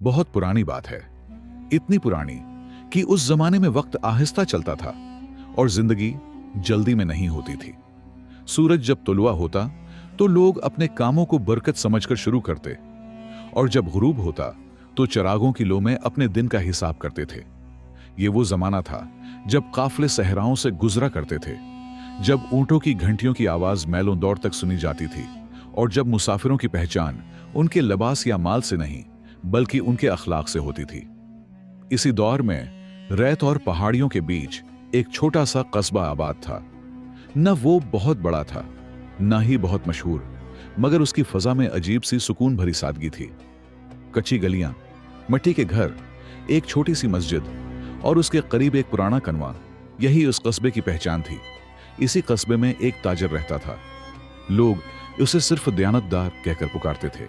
बहुत पुरानी बात है, इतनी पुरानी कि उस जमाने में वक्त आहिस्ता चलता था और जिंदगी जल्दी में नहीं होती थी। सूरज जब तुलवा होता तो लोग अपने कामों को बरकत समझकर शुरू करते, और जब गुरूब होता तो चिरागों की लो में अपने दिन का हिसाब करते थे। ये वो जमाना था जब काफले सहराओं से गुजरा करते थे, जब ऊंटों की घंटियों की आवाज मैलों दौर तक सुनी जाती थी, और जब मुसाफिरों की पहचान उनके लिबास या माल से नहीं बल्कि उनके अखलाक से होती थी। इसी दौर में रेत और पहाड़ियों के बीच एक छोटा सा कस्बा आबाद था। न वो बहुत बड़ा था, न ही बहुत मशहूर, मगर उसकी फजा में अजीब सी सुकून भरी सादगी थी। कच्ची गलियां, मिट्टी के घर, एक छोटी सी मस्जिद और उसके करीब एक पुराना कनवा, यही उस कस्बे की पहचान थी। इसी कस्बे में एक ताजर रहता था। लोग उसे सिर्फ दयानतदार कहकर पुकारते थे,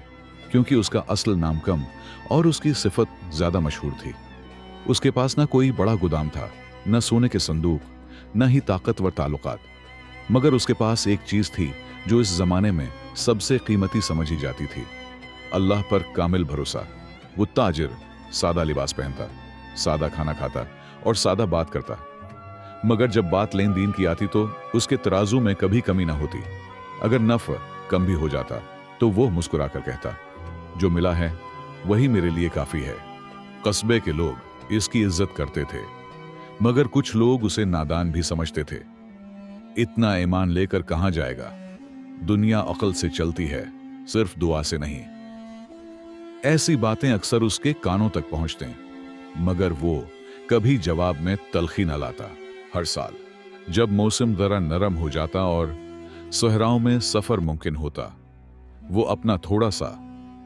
क्योंकि उसका असल नाम कम और उसकी सिफत ज्यादा मशहूर थी। उसके पास न कोई बड़ा गुदाम था, न सोने के संदूक, न ही ताकतवर ताल्लुकात, मगर उसके पास एक चीज थी जो इस जमाने में सबसे कीमती समझी जाती थी, अल्लाह पर कामिल भरोसा। वो ताजिर सादा लिबास पहनता, सादा खाना खाता और सादा बात करता, मगर जब बात लेन देन की आती तो उसके तराजू में कभी कमी ना होती। अगर नफ कम भी हो जाता तो वो मुस्कुराकर कहता, जो मिला है वही मेरे लिए काफी है। कस्बे के लोग इसकी इज्जत करते थे, मगर कुछ लोग उसे नादान भी समझते थे। इतना ईमान लेकर कहां जाएगा? दुनिया अक्ल से चलती है, सिर्फ दुआ से नहीं। ऐसी बातें अक्सर उसके कानों तक पहुंचते, मगर वो कभी जवाब में तलखी न लाता। हर साल जब मौसम जरा नरम हो जाता और सहराओं में सफर मुमकिन होता, वो अपना थोड़ा सा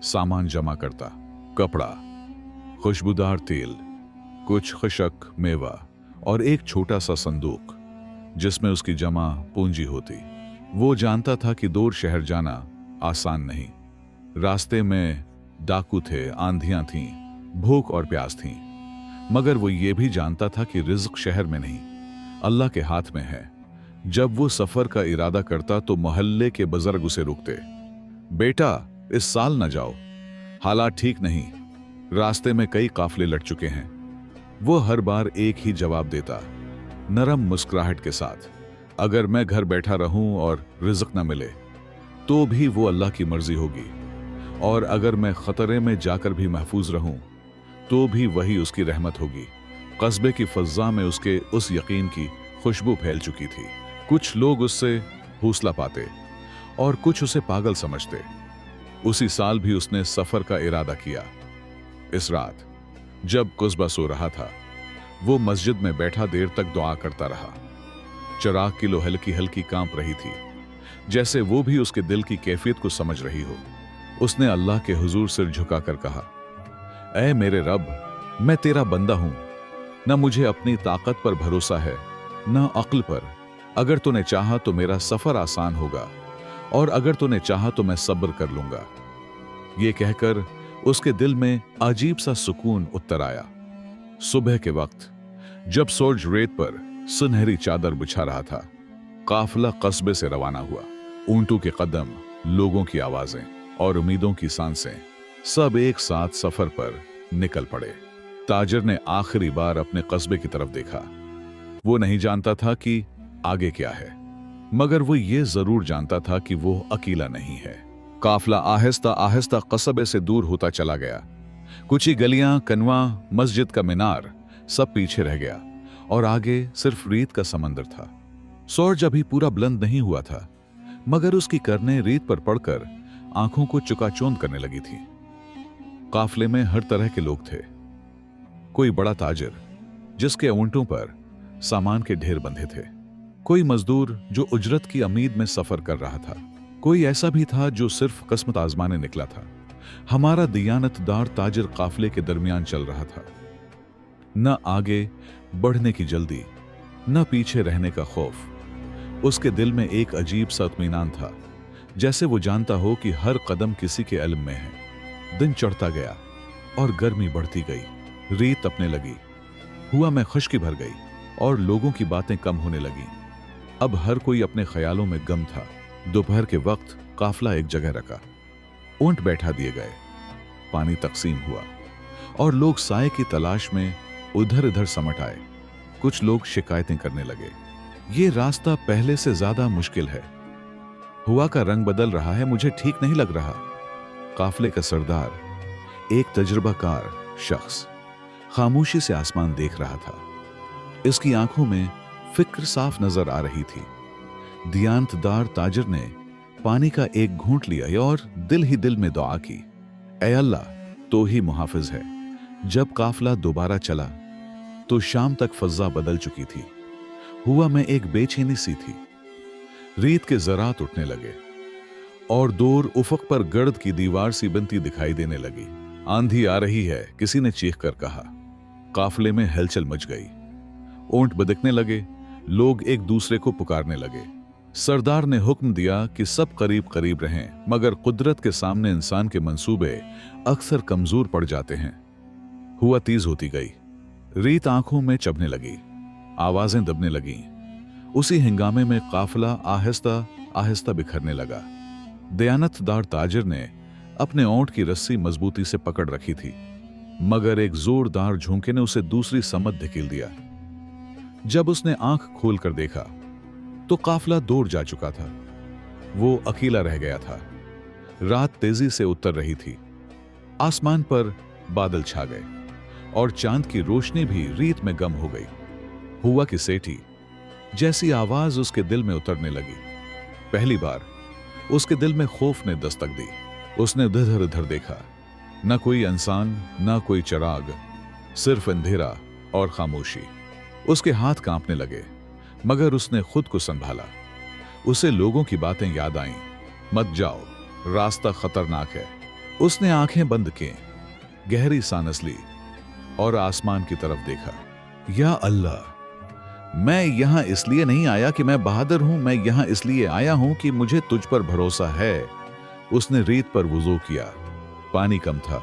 सामान जमा करता। कपड़ा, खुशबूदार तेल, कुछ खुशक मेवा और एक छोटा सा संदूक जिसमें उसकी जमा पूंजी होती। वो जानता था कि दूर शहर जाना आसान नहीं। रास्ते में डाकू थे, आंधियां थीं, भूख और प्यास थी, मगर वो ये भी जानता था कि रिज्क शहर में नहीं, अल्लाह के हाथ में है। जब वो सफर का इरादा करता तो मोहल्ले के बुजुर्ग उसे रोकते। बेटा, इस साल न जाओ, हालात ठीक नहीं, रास्ते में कई काफले लट चुके हैं। वो हर बार एक ही जवाब देता, नरम मुस्कुराहट के साथ, अगर मैं घर बैठा रहूं और रिज्क न मिले तो भी वो अल्लाह की मर्जी होगी, और अगर मैं खतरे में जाकर भी महफूज रहूं तो भी वही उसकी रहमत होगी। कस्बे की फज़ा में उसके उस यकीन की खुशबू फैल चुकी थी। कुछ लोग उससे हौसला पाते और कुछ उसे पागल समझते। उसी साल भी उसने सफर का इरादा किया। इस रात जब कुस्बा सो रहा था, वो मस्जिद में बैठा देर तक दुआ करता रहा। चिराग की लो हल्की हल्की कांप रही थी, जैसे वो भी उसके दिल की कैफियत को समझ रही हो। उसने अल्लाह के हुजूर सिर झुकाकर कहा, ऐ मेरे रब, मैं तेरा बंदा हूं, न मुझे अपनी ताकत पर भरोसा है न अक्ल पर। अगर तूने चाहा तो मेरा सफर आसान होगा, और अगर तूने चाहा तो मैं सब्र कर लूंगा। ये कहकर उसके दिल में अजीब सा सुकून उतर आया। सुबह के वक्त जब सूरज रेत पर सुनहरी चादर बिछा रहा था, काफिला कस्बे से रवाना हुआ। ऊंटों के कदम, लोगों की आवाजें और उम्मीदों की सांसें सब एक साथ सफर पर निकल पड़े। ताजिर ने आखिरी बार अपने कस्बे की तरफ देखा। वो नहीं जानता था कि आगे क्या है, मगर वो ये जरूर जानता था कि वो अकेला नहीं है। काफिला आहिस्ता आहिस्ता कस्बे से दूर होता चला गया। कुछ ही गलियां, कनवा, मस्जिद का मीनार सब पीछे रह गया, और आगे सिर्फ रेत का समंदर था। सूरज अभी पूरा बुलंद नहीं हुआ था, मगर उसकी करनें रेत पर पड़कर आंखों को चुकाचौंध करने लगी थी। काफिले में हर तरह के लोग थे। कोई बड़ा ताजिर जिसके ऊंटों पर सामान के ढेर बंधे थे, कोई मजदूर जो उजरत की उम्मीद में सफर कर रहा था, कोई ऐसा भी था जो सिर्फ किस्मत आजमाने निकला था। हमारा दियानतदार ताजिर काफिले के दरमियान चल रहा था। न आगे बढ़ने की जल्दी, न पीछे रहने का खौफ। उसके दिल में एक अजीब सा इत्मीनान था, जैसे वो जानता हो कि हर कदम किसी के इल्म में है। दिन चढ़ता गया और गर्मी बढ़ती गई, रेत तपने लगी, हुआ में खुश्की भर गई और लोगों की बातें कम होने लगी। अब हर कोई अपने ख्यालों में गम था। दोपहर के वक्त काफिला एक जगह रखा, ऊंट बैठा दिए गए, पानी तकसीम हुआ और लोग साए की तलाश में उधर इधर समट आए। कुछ लोग शिकायतें करने लगे, ये रास्ता पहले से ज्यादा मुश्किल है, हुआ का रंग बदल रहा है, मुझे ठीक नहीं लग रहा। काफले का सरदार, एक तजुर्बाकार शख्स, खामोशी से आसमान देख रहा था। इसकी आंखों में फिक्र साफ नजर आ रही थी। दियानतदार ताजिर ने पानी का एक घूंट लिया और दिल ही दिल में दुआ की, ऐ अल्लाह, तो ही मुहाफिज है। जब काफला दोबारा चला तो शाम तक फजा बदल चुकी थी। हुआ में एक बेचैनी सी थी। रेत के ज़रात उठने लगे और दूर उफक पर गर्द की दीवार सी बनती दिखाई देने लगी। आंधी आ रही है, किसी ने चीख कर कहा। काफले में हलचल मच गई। ऊंट बदकने लगे, लोग एक दूसरे को पुकारने लगे। सरदार ने हुक्म दिया कि सब करीब करीब रहें, मगर कुदरत के सामने इंसान के मंसूबे अक्सर कमजोर पड़ जाते हैं। हुआ तेज होती गई, रेत आंखों में चुभने लगी, आवाजें दबने लगीं। उसी हंगामे में काफला आहिस्ता आहिस्ता बिखरने लगा। दयानतदार ताजिर ने अपने ऊंट की रस्सी मजबूती से पकड़ रखी थी, मगर एक जोरदार झोंके ने उसे दूसरी समत धकेल दिया। जब उसने आंख खोलकर देखा तो काफला दूर जा चुका था। वो अकेला रह गया था। रात तेजी से उतर रही थी। आसमान पर बादल छा गए और चांद की रोशनी भी रेत में गम हो गई। हुआ की सेठी जैसी आवाज उसके दिल में उतरने लगी। पहली बार उसके दिल में खौफ ने दस्तक दी। उसने इधर उधर देखा, न कोई इंसान, न कोई चिराग, सिर्फ अंधेरा और खामोशी। उसके हाथ कांपने लगे, मगर उसने खुद को संभाला। उसे लोगों की बातें याद आईं, मत जाओ, रास्ता खतरनाक है। उसने आंखें बंद की, गहरी सांस ली और आसमान की तरफ देखा। या अल्लाह, मैं यहां इसलिए नहीं आया कि मैं बहादुर हूं, मैं यहां इसलिए आया हूं कि मुझे तुझ पर भरोसा है। उसने रेत पर वुजू किया। पानी कम था,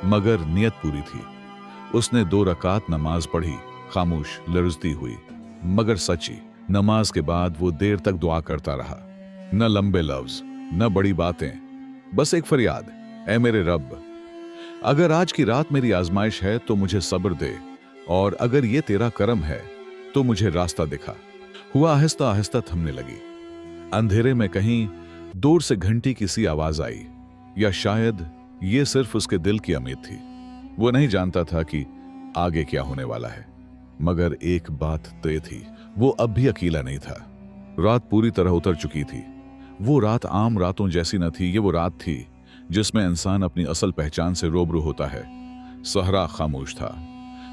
मगर नियत पूरी थी। उसने 2 रकात नमाज पढ़ी, खामोश, लरजती हुई, मगर सच्ची। नमाज के बाद वो देर तक दुआ करता रहा। न लंबे लफ्ज, न बड़ी बातें, बस एक फरियाद, ऐ मेरे रब, अगर आज की रात मेरी आजमाइश है तो मुझे सब्र दे, और अगर ये तेरा करम है तो मुझे रास्ता दिखा। हुआ आहिस्ता आहिस्ता थमने लगी। अंधेरे में कहीं दूर से घंटी की सी आवाज आई, या शायद ये सिर्फ उसके दिल की उम्मीद थी। वो नहीं जानता था कि आगे क्या होने वाला है, मगर एक बात तय थी, वो अब भी अकेला नहीं था। रात पूरी तरह उतर चुकी थी। वो रात आम रातों जैसी न थी। ये वो रात थी जिसमें इंसान अपनी असल पहचान से रूबरू होता है। सहरा खामोश था,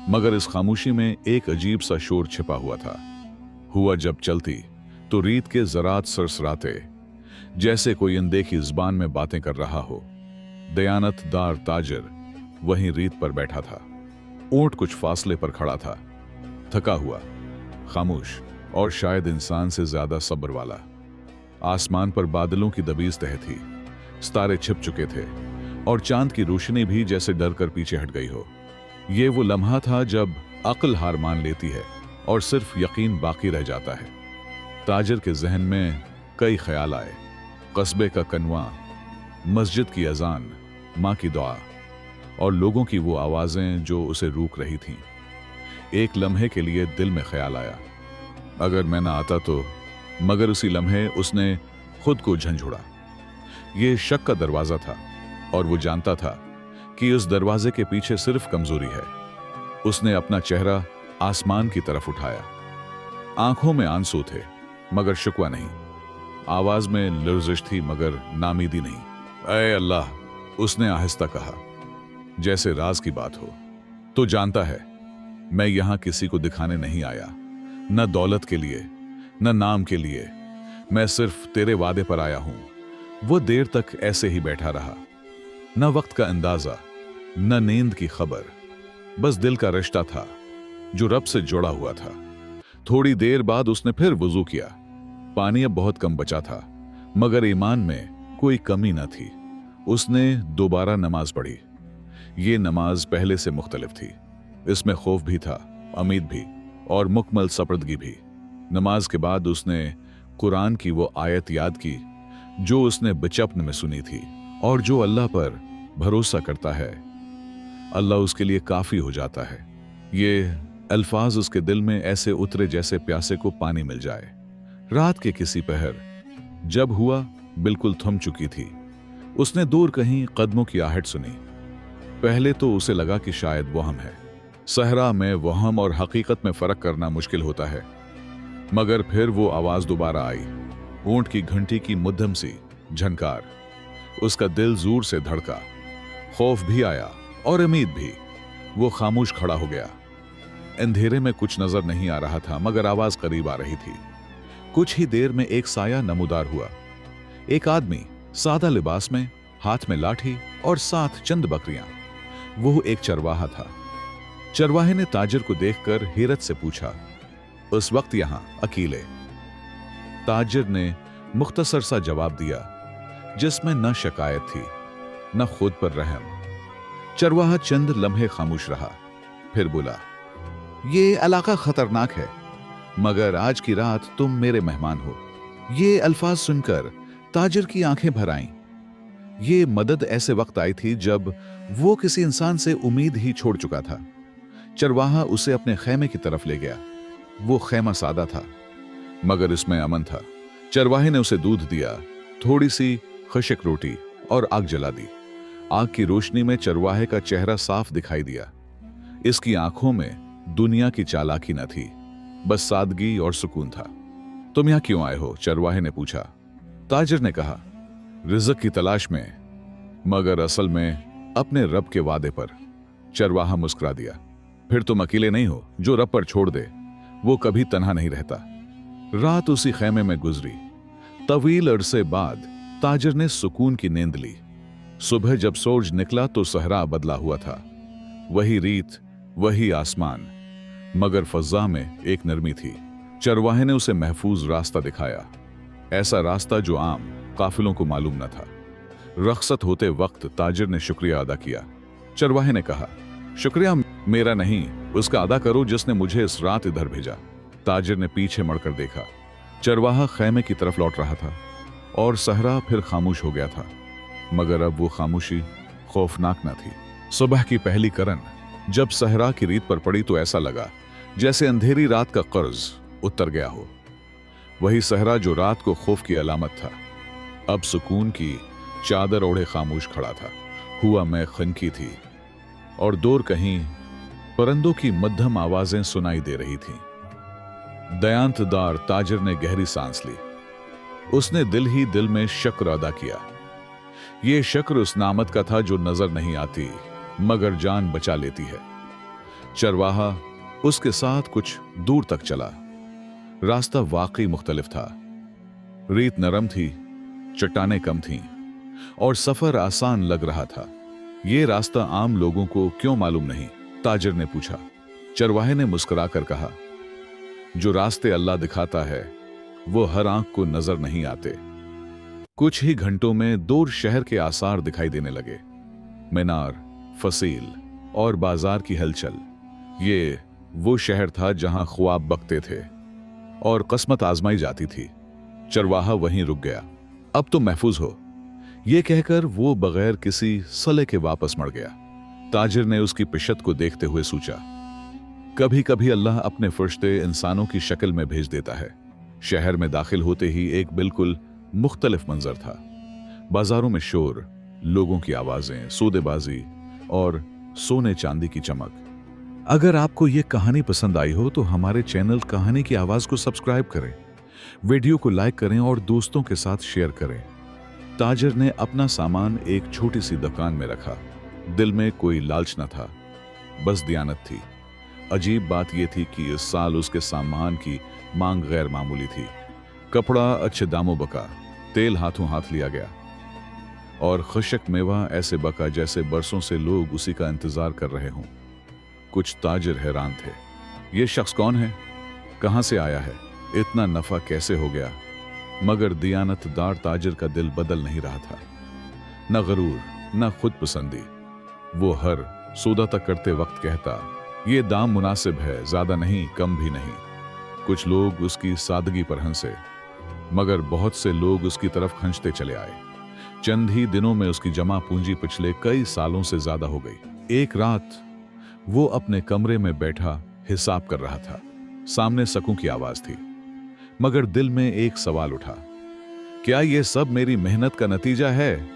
मगर इस खामोशी में एक अजीब सा शोर छिपा हुआ था। हुआ जब चलती तो रेत के ज़रात सरसराते, जैसे कोई अनदेखी ज़बान में बातें कर रहा हो। दयानतदार ताजिर वहीं रेत पर बैठा था। ऊंट कुछ फासले पर खड़ा था, थका हुआ, खामोश और शायद इंसान से ज्यादा सब्र वाला। आसमान पर बादलों की दबीज तह थी, सितारे छिप चुके थे और चांद की रोशनी भी जैसे डर कर पीछे हट गई हो। ये वो लम्हा था जब अक्ल हार मान लेती है और सिर्फ यकीन बाकी रह जाता है। ताजिर के जहन में कई ख्याल आए, कस्बे का कनवा, मस्जिद की अजान, माँ की दुआ और लोगों की वो आवाजें जो उसे रोक रही थीं। एक लम्हे के लिए दिल में ख्याल आया, अगर मैं ना आता तो, मगर उसी लम्हे उसने खुद को झंझोड़ा। ये शक का दरवाजा था और वो जानता था कि उस दरवाजे के पीछे सिर्फ कमजोरी है। उसने अपना चेहरा आसमान की तरफ उठाया। आंखों में आंसू थे, मगर शिकवा नहीं। आवाज में लर्जिश थी, मगर नामीदी नहीं। ऐ अल्लाह, उसने आहिस्ता कहा, जैसे राज की बात हो। तो जानता है, मैं यहां किसी को दिखाने नहीं आया, न दौलत के लिए, न नाम के लिए। मैं सिर्फ तेरे वादे पर आया हूं। वो देर तक ऐसे ही बैठा रहा, न वक्त का अंदाजा, न नींद की खबर, बस दिल का रिश्ता था जो रब से जुड़ा हुआ था। थोड़ी देर बाद उसने फिर वुजू किया। पानी अब बहुत कम बचा था, मगर ईमान में कोई कमी न थी। उसने दोबारा नमाज पढ़ी। ये नमाज पहले से मुख्तलिफ थी। इसमें खौफ भी था, उम्मीद भी और मुकम्मल सपर्दगी भी। नमाज के बाद उसने कुरान की वो आयत याद की जो उसने बचपन में सुनी थी और जो अल्लाह पर भरोसा करता है अल्लाह उसके लिए काफी हो जाता है। ये अल्फाज उसके दिल में ऐसे उतरे जैसे प्यासे को पानी मिल जाए। रात के किसी पहर जब हुआ बिल्कुल थम चुकी थी, उसने दूर कहीं कदमों की आहट सुनी। पहले तो उसे लगा कि शायद वहम है। सहरा में वहम और हकीकत में फर्क करना मुश्किल होता है। मगर फिर वो आवाज दोबारा आई, ऊंट की घंटी की मध्यम सी झनकार। उसका दिल जोर से धड़का, खौफ भी आया और उम्मीद भी। वो खामोश खड़ा हो गया। अंधेरे में कुछ नजर नहीं आ रहा था, मगर आवाज करीब आ रही थी। कुछ ही देर में एक साया नमूदार हुआ। एक आदमी सादा लिबास में, हाथ में लाठी और साथ चंद बकरियां। वो एक चरवाहा था। चरवाहे ने ताजिर को देखकर हैरत से पूछा, उस वक्त यहां अकेले? ताजिर ने मुख्तसर सा जवाब दिया, जिसमें न शिकायत थी न खुद पर रहम। चरवाहा चंद लम्हे खामोश रहा, फिर बोला, ये इलाका खतरनाक है, मगर आज की रात तुम मेरे मेहमान हो। ये अल्फाज सुनकर ताजिर की आंखें भर आईं। ये मदद ऐसे वक्त आई थी जब वो किसी इंसान से उम्मीद ही छोड़ चुका था। चरवाहा उसे अपने खेमे की तरफ ले गया। वो खेमा सादा था, मगर इसमें अमन था। चरवाहे ने उसे दूध दिया, थोड़ी सी खुश्क रोटी और आग जला दी। आग की रोशनी में चरवाहे का चेहरा साफ दिखाई दिया। इसकी आंखों में दुनिया की चालाकी न थी, बस सादगी और सुकून था। तुम यहां क्यों आए हो? चरवाहे ने पूछा। ताजिर ने कहा, रिज़्क की तलाश में, मगर असल में अपने रब के वादे पर। चरवाहा मुस्कुरा दिया, फिर तुम अकेले नहीं हो। जो रब पर छोड़ दे वो कभी तन्हा नहीं रहता। रात उसी खेमे में गुजरी। तवील अरसे बाद ताजिर ने सुकून की नींद ली। सुबह जब सूरज निकला तो सहरा बदला हुआ था। वही रीत, वही आसमान, मगर फजा में एक नरमी थी। चरवाहे ने उसे महफूज रास्ता दिखाया, ऐसा रास्ता जो आम काफिलों को मालूम न था। रख्सत होते वक्त ताजिर ने शुक्रिया अदा किया। चरवाहे ने कहा, शुक्रिया मेरा नहीं, उसका अदा करो जिसने मुझे इस रात इधर भेजा। ताजिर ने पीछे मुड़कर देखा। चरवाहा खेमे की तरफ लौट रहा था और सहरा फिर खामोश हो गया था, मगर अब वो खामोशी खौफनाक न थी। सुबह की पहली करन जब सहरा की रीत पर पड़ी तो ऐसा लगा जैसे अंधेरी रात का कर्ज उतर गया हो। वही सहरा जो रात को खौफ की अलामत था, अब सुकून की चादर ओढ़े खामोश खड़ा था। हुआ मैं खनकी थी और दूर कहीं परिंदों की मध्यम आवाजें सुनाई दे रही थीं। दयांतदार ताजिर ने गहरी सांस ली। उसने दिल ही दिल में शुक्र अदा किया। यह शुक्र उस नामत का था जो नजर नहीं आती मगर जान बचा लेती है। चरवाहा उसके साथ कुछ दूर तक चला। रास्ता वाकई मुख्तलिफ था। रेत नरम थी, चट्टानें कम थीं और सफर आसान लग रहा था। यह रास्ता आम लोगों को क्यों मालूम नहीं? ताजिर ने पूछा। चरवाहे ने मुस्कुराकर कहा, जो रास्ते अल्लाह दिखाता है वो हर आंख को नजर नहीं आते। कुछ ही घंटों में दूर शहर के आसार दिखाई देने लगे। मीनार, फसील और बाजार की हलचल। ये वो शहर था जहां ख्वाब बकते थे और किस्मत आजमाई जाती थी। चरवाहा वहीं रुक गया। अब तुम महफूज हो, यह कहकर वो बगैर किसी सले के वापस मुड़ गया। ताजिर ने उसकी पिशत को देखते हुए सोचा, कभी कभी अल्लाह अपने फरिश्ते इंसानों की शक्ल में भेज देता है। शहर में दाखिल होते ही एक बिल्कुल मुख्तलिफ मंजर था। बाजारों में शोर, लोगों की आवाजें, सौदेबाजी और सोने चांदी की चमक। अगर आपको यह कहानी पसंद आई हो तो हमारे चैनल कहानी की आवाज को सब्सक्राइब करें, वीडियो को लाइक करें और दोस्तों के साथ शेयर करें। ताजिर ने अपना सामान एक छोटी सी दुकान में रखा। दिल में कोई लालच न था, बस दयानत थी। अजीब बात यह थी कि इस साल उसके सामान की मांग गैर मामूली थी। कपड़ा अच्छे दामों बका, तेल हाथों हाथ लिया गया और खुशक मेवा ऐसे बका जैसे बरसों से लोग उसी का इंतजार कर रहे हों। कुछ ताजिर हैरान थे, ये शख्स कौन है, कहां से आया है, इतना नफा कैसे हो गया? मगर दियानतदार ताजिर का दिल बदल नहीं रहा था। न गरूर न खुद पसंदी। वो हर सौदा तक करते वक्त कहता, ये दाम मुनासिब है, ज्यादा नहीं कम भी नहीं। कुछ लोग उसकी सादगी पर हंसे, मगर बहुत से लोग उसकी तरफ खंचते चले आए। चंद ही दिनों में उसकी जमा पूंजी पिछले कई सालों से ज्यादा हो गई। एक रात वो अपने कमरे में बैठा हिसाब कर रहा था। सामने सकू की आवाज थी, मगर दिल में एक सवाल उठा, क्या ये सब मेरी मेहनत का नतीजा है?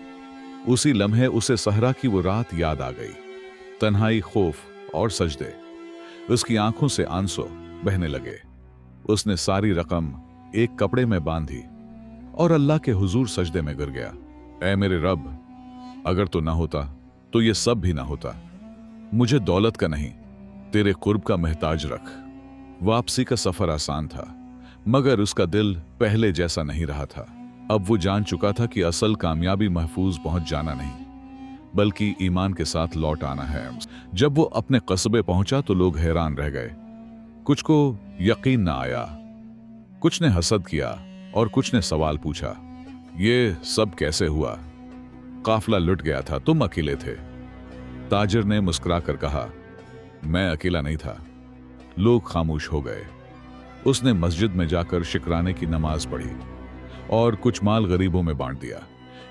उसी लम्हे उसे सहरा की वो रात याद आ गई। तन्हाई, खौफ और सजदे। उसकी आंखों से आंसू बहने लगे। उसने सारी रकम एक कपड़े में बांधी और अल्लाह के हुजूर सजदे में गिर गया। ऐ मेरे रब, अगर तो ना होता तो ये सब भी ना होता। मुझे दौलत का नहीं, तेरे कुर्ब का महताज रख। वापसी का सफर आसान था, मगर उसका दिल पहले जैसा नहीं रहा था। अब वो जान चुका था कि असल कामयाबी महफूज पहुंच जाना नहीं, बल्कि ईमान के साथ लौट आना है। जब वो अपने कस्बे पहुंचा तो लोग हैरान रह गए। कुछ को यकीन ना आया, कुछ ने हसद किया और कुछ ने सवाल पूछा, ये सब कैसे हुआ? काफिला लुट गया था, तुम अकेले थे। ताजिर ने मुस्कुराकर कहा, मैं अकेला नहीं था। लोग खामोश हो गए। उसने मस्जिद में जाकर शुक्राने की नमाज पढ़ी और कुछ माल गरीबों में बांट दिया।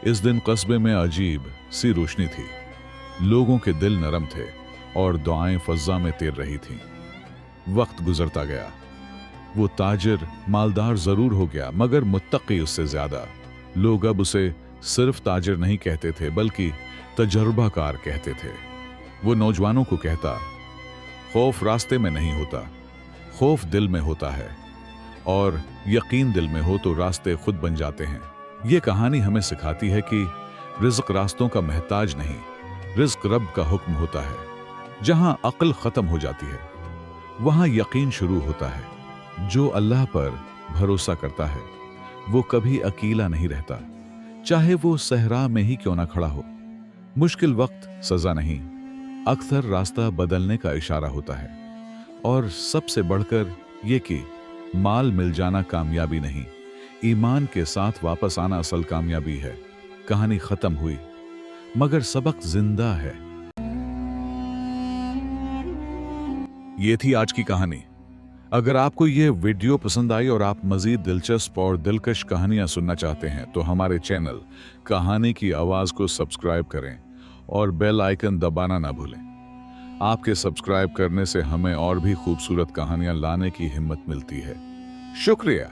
इस दिन कस्बे में अजीब सी रोशनी थी। लोगों के दिल नरम थे और दुआएं फज़्ज़ा में तैर रही थीं। वक्त गुजरता गया। वो ताजिर मालदार जरूर हो गया, मगर मुत्तकी उससे ज्यादा। लोग अब उसे सिर्फ ताजिर नहीं कहते थे, बल्कि तजर्बाकार कहते थे। वो नौजवानों को कहता, खौफ रास्ते में नहीं होता, खौफ दिल में होता है, और यकीन दिल में हो तो रास्ते खुद बन जाते हैं। ये कहानी हमें सिखाती है कि रिज़्क रास्तों का महताज नहीं, रिज़्क रब का हुक्म होता है। जहां अक्ल खत्म हो जाती है, वहां यकीन शुरू होता है। जो अल्लाह पर भरोसा करता है वो कभी अकेला नहीं रहता, चाहे वो सहरा में ही क्यों ना खड़ा हो। मुश्किल वक्त सजा नहीं, अक्सर रास्ता बदलने का इशारा होता है। और सबसे बढ़कर ये कि माल मिल जाना कामयाबी नहीं, ईमान के साथ वापस आना असल कामयाबी है। कहानी खत्म हुई, मगर सबक जिंदा है। ये थी आज की कहानी। अगर आपको ये वीडियो पसंद आई और आप मजीद दिलचस्प और दिलकश कहानियां सुनना चाहते हैं तो हमारे चैनल कहानी की आवाज को सब्सक्राइब करें और बेल आइकन दबाना ना भूलें। आपके सब्सक्राइब करने से हमें और भी खूबसूरत कहानियां लाने की हिम्मत मिलती है। शुक्रिया।